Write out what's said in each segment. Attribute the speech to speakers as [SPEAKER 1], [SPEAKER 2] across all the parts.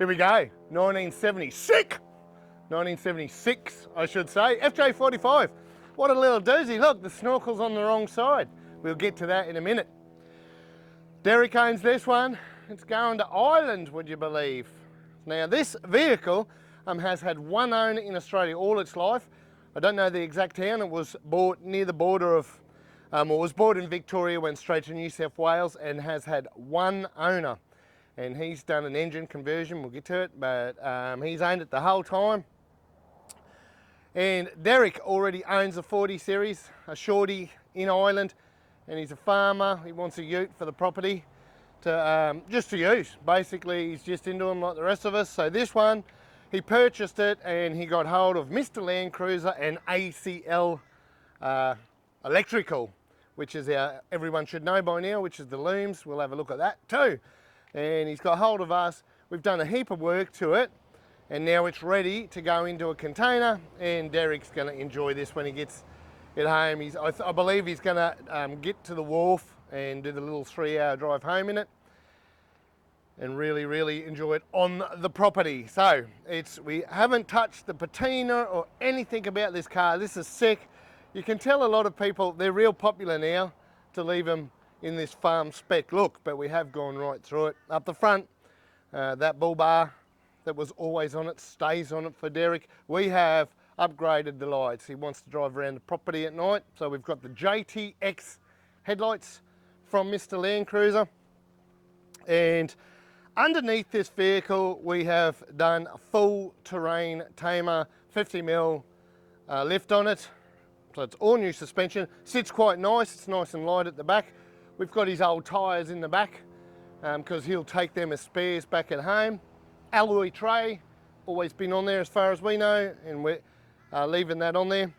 [SPEAKER 1] Here we go, 1976, I should say. FJ45, what a little doozy. Look, the snorkel's on the wrong side. We'll get to that in a minute. Derek owns this one. It's going to Ireland, would you believe? Now this vehicle has had one owner in Australia all its life. I don't know the exact town. It was bought near the border of, it was bought in Victoria, went straight to New South Wales, and has had one owner. And he's done an engine conversion, we'll get to it, but he's owned it the whole time. And Derek already owns a 40 series, a shorty in Ireland, and he's a farmer. He wants a ute for the property to just to use. Basically, he's just into them like the rest of us. So this one, he purchased it and he got hold of Mr. Landcruiser and ACL Electrical, which is everyone should know by now, which is the looms. We'll have a look at that too. And he's got hold of us. We've done a heap of work to it, and now it's ready to go into a container, and Derek's going to enjoy this when he gets it home. I believe he's going to get to the wharf and do the little 3-hour drive home in it and really enjoy it on the property. So we haven't touched the patina or anything about this car. This is sick. You can tell a lot of people, they're real popular now to leave them in this farm spec look, but we have gone right through it. Up the front, that bull bar that was always on it stays on it for Derek. We have upgraded the lights. He wants to drive around the property at night, so we've got the JTX headlights from Mr. Landcruiser. And underneath this vehicle, we have done a full terrain tamer, 50mm lift on it. So it's all new suspension. Sits quite nice. It's nice and light at the back. We've got his old tyres in the back because he'll take them as spares back at home. Alloy tray, always been on there as far as we know, and we're leaving that on there.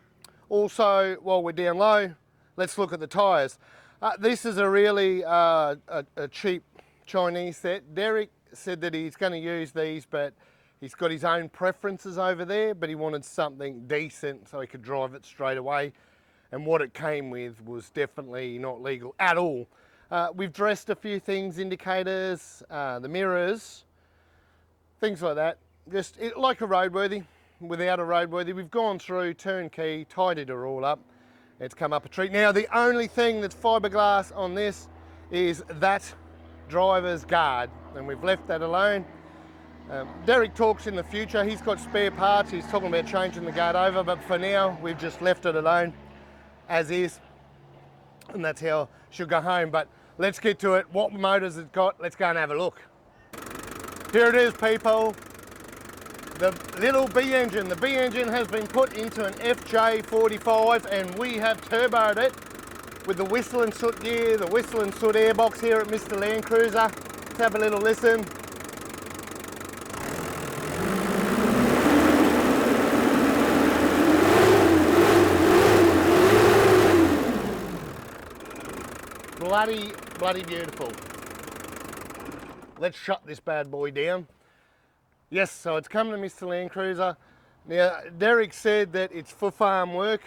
[SPEAKER 1] Also, while we're down low, let's look at the tyres. This is a really a cheap Chinese set. Derek said that he's going to use these, but he's got his own preferences over there, but he wanted something decent so he could drive it straight away. And what it came with was definitely not legal at all. We've dressed a few things, indicators, the mirrors, things like that. Just like a roadworthy, without a roadworthy. We've gone through, turnkey, tidied it all up. It's come up a treat. Now the only thing that's fiberglass on this is that driver's guard, and we've left that alone. Derek talks in the future, he's got spare parts, he's talking about changing the guard over, but for now we've just left it alone as is, and that's how she'll go home. But let's get to it. What motors it's got, let's go and have a look. Here it is, people, the little B engine. The B engine has been put into an FJ45, and we have turboed it with the whistle and soot gear, the whistle and soot airbox here at Mr. Landcruiser. Let's have a little listen. Bloody beautiful. Let's shut this bad boy down. Yes, so it's come to Mr. Landcruiser. Now, Derek said that it's for farm work.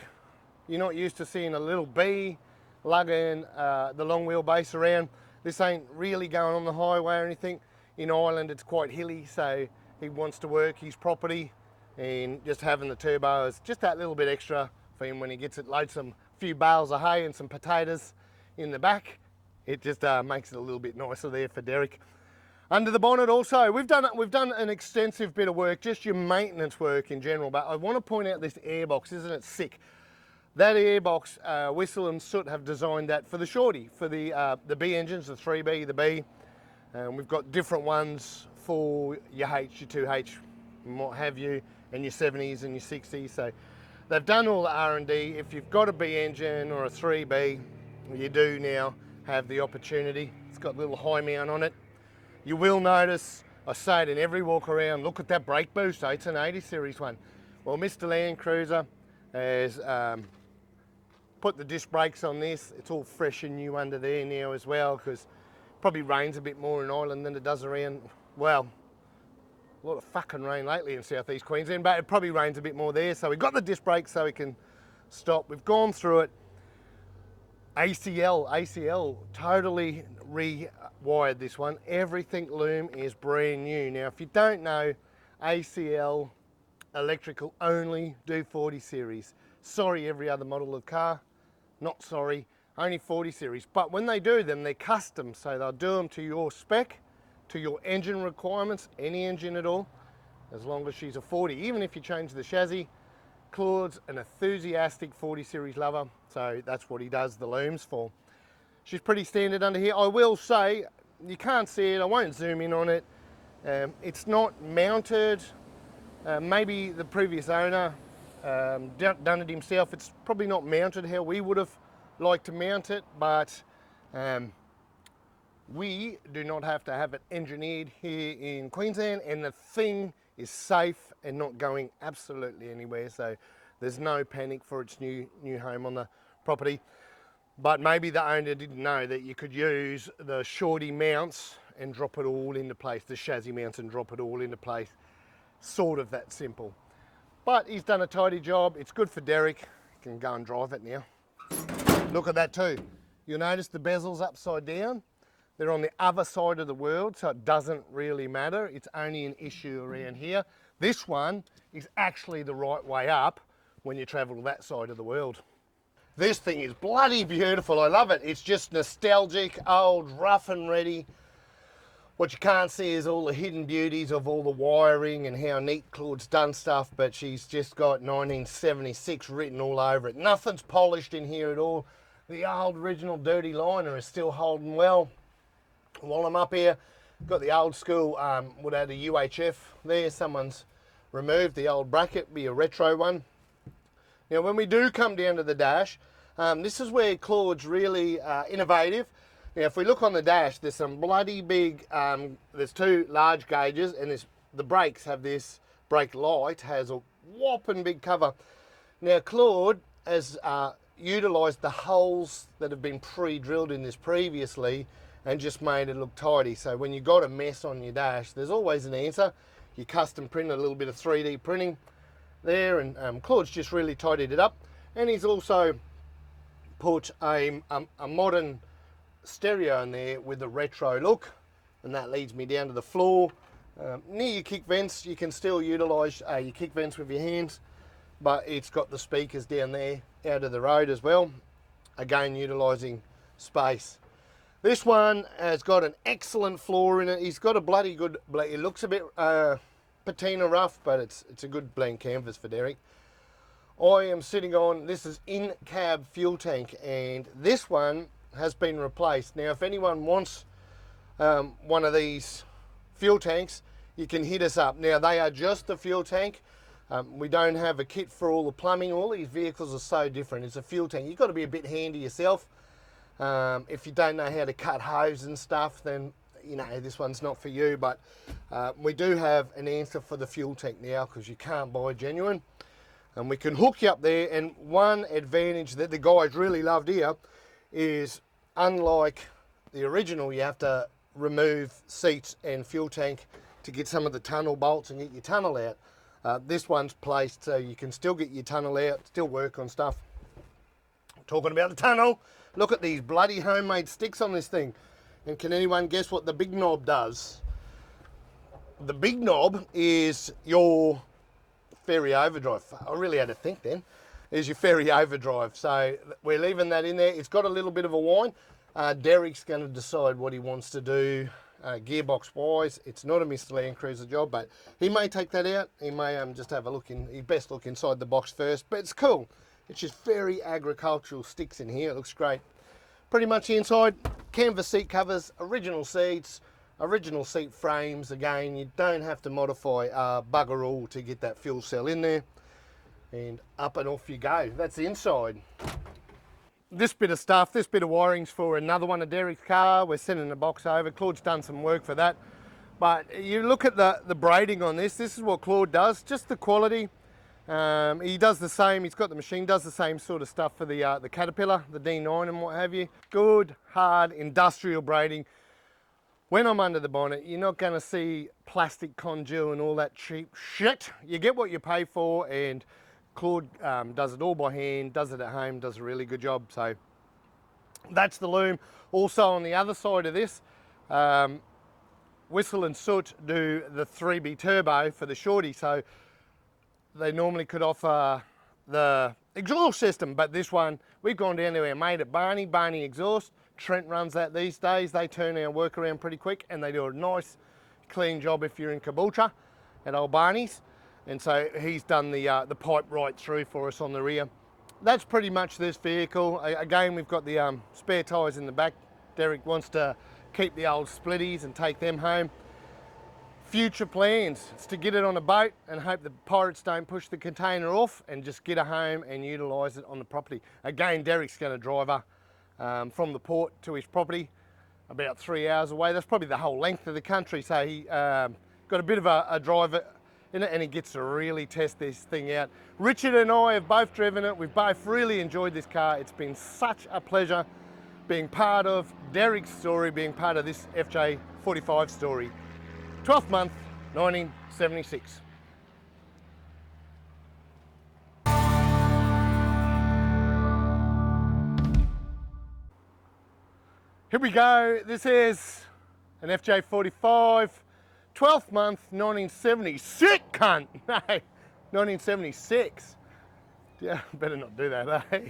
[SPEAKER 1] You're not used to seeing a little B lugging the long wheelbase around. This ain't really going on the highway or anything. In Ireland, it's quite hilly, so he wants to work his property, and just having the turbo is just that little bit extra for him when he gets it. Loads some few bales of hay and some potatoes in the back. It just makes it a little bit nicer there for Derek. Under the bonnet also, we've done an extensive bit of work, just your maintenance work in general, but I want to point out this airbox. Isn't it sick? That airbox, Whistle and Soot have designed that for the shorty, for the B engines, the 3B, the B. We've got different ones for your H, your 2H, and what have you, and your 70s and your 60s. So they've done all the R&D. If you've got a B engine or a 3B, you do now have the opportunity. It's got a little high mount on it. You will notice, I say it in every walk around, look at that brake boost, it's an 80 series one. Well, Mr. Landcruiser has put the disc brakes on this. It's all fresh and new under there now as well, because probably rains a bit more in Ireland than it does around, well, a lot of fucking rain lately in southeast Queensland, but it probably rains a bit more there. So we've got the disc brakes so we can stop. We've gone through it. ACL, totally wired this one. Everything loom is brand new. Now, if you don't know, ACL electrical only do 40 series. Sorry, every other model of car, not sorry, only 40 series. But when they do them, they're custom, so they'll do them to your spec, to your engine requirements, any engine at all, as long as she's a 40. Even if you change the chassis, Claude's an enthusiastic 40 series lover, so that's what he does the looms for. She's pretty standard under here. I will say, you can't see it, I won't zoom in on it. It's not mounted. Maybe the previous owner done it himself. It's probably not mounted how we would have liked to mount it, but we do not have to have it engineered here in Queensland, and the thing is safe and not going absolutely anywhere, so there's no panic for its new home on the property. But maybe the owner didn't know that you could use the shorty mounts and drop it all into place, the chassis mounts and drop it all into place. Sort of that simple. But he's done a tidy job. It's good for Derek. He can go and drive it now. Look at that too. You'll notice the bezel's upside down. They're on the other side of the world, so it doesn't really matter. It's only an issue around here. This one is actually the right way up when you travel that side of the world. This thing is bloody beautiful. I love it. It's just nostalgic, old, rough and ready. What you can't see is all the hidden beauties of all the wiring and how neat Claude's done stuff, but she's just got 1976 written all over it. Nothing's polished in here at all. The old original dirty liner is still holding well. While I'm up here, got the old school, would have a UHF there. Someone's removed the old bracket, be a retro one. Now, when we do come down to the dash, this is where Claude's really innovative. Now, if we look on the dash, there's some bloody big, there's two large gauges, and the brakes have this brake light, has a whopping big cover. Now, Claude has utilised the holes that have been pre-drilled in this previously and just made it look tidy. So when you got a mess on your dash, there's always an answer. You custom print a little bit of 3D printing there, and Claude's just really tidied it up. And he's also put a modern stereo in there with a retro look, and that leads me down to the floor. Near your kick vents, you can still utilise your kick vents with your hands, but it's got the speakers down there out of the road as well, again utilising space. This one has got an excellent floor in it. He's got a bloody good, it looks a bit patina rough, but it's a good blank canvas for Derek. I am sitting on, this is in-cab fuel tank, and this one has been replaced. Now, if anyone wants one of these fuel tanks, you can hit us up. Now, they are just the fuel tank. We don't have a kit for all the plumbing. All these vehicles are so different. It's a fuel tank. You've got to be a bit handy yourself. If you don't know how to cut hose and stuff, then you know this one's not for you. But we do have an answer for the fuel tank now, because you can't buy genuine, and we can hook you up there. And one advantage that the guys really loved here is, unlike the original, you have to remove seats and fuel tank to get some of the tunnel bolts and get your tunnel out. This one's placed so you can still get your tunnel out, still work on stuff. Talking about the tunnel, look at these bloody homemade sticks on this thing. And can anyone guess what the big knob does? The big knob is your ferry overdrive. I really had to think then. Is your ferry overdrive. So we're leaving that in there. It's got a little bit of a whine. Derek's going to decide what he wants to do gearbox wise. It's not a Mr. Landcruiser job, but he may take that out. He may just have a look in. He best look inside the box first, but it's cool. It's just very agricultural sticks in here. It looks great. Pretty much inside, canvas seat covers, original seats, original seat frames. Again, you don't have to modify bugger all to get that fuel cell in there. And up and off you go. That's the inside. This bit of stuff, this bit of wiring's for another one of Derek's car. We're sending the box over. Claude's done some work for that. But you look at the braiding on this. This is what Claude does, just the quality. He does the same, he's got the machine, does the same sort of stuff for the Caterpillar, the D9 and what have you. Good, hard, industrial braiding. When I'm under the bonnet, you're not going to see plastic congeal and all that cheap shit. You get what you pay for, and Claude does it all by hand, does it at home, does a really good job. So that's the loom. Also on the other side of this, Whistle and Soot do the 3B turbo for the shorty, so they normally could offer the exhaust system, but this one, we've gone down to our mate at Barney Exhaust. Trent runs that these days. They turn our work around pretty quick and they do a nice clean job if you're in Caboolture at old Barney's. And so he's done the pipe right through for us on the rear. That's pretty much this vehicle. Again, we've got the spare tyres in the back. Derek wants to keep the old splitties and take them home. Future plans is to get it on a boat and hope the pirates don't push the container off and just get it home and utilise it on the property. Again, Derek's going to drive her from the port to his property, about 3 hours away. That's probably the whole length of the country, so he got a bit of a drive in it and he gets to really test this thing out. Richard and I have both driven it. We've both really enjoyed this car. It's been such a pleasure being part of Derek's story, being part of this FJ45 story. 12th month, 1976. Here we go. This is an FJ45, 12th month, 1976, cunt. No, 1976. Yeah, better not do that, eh?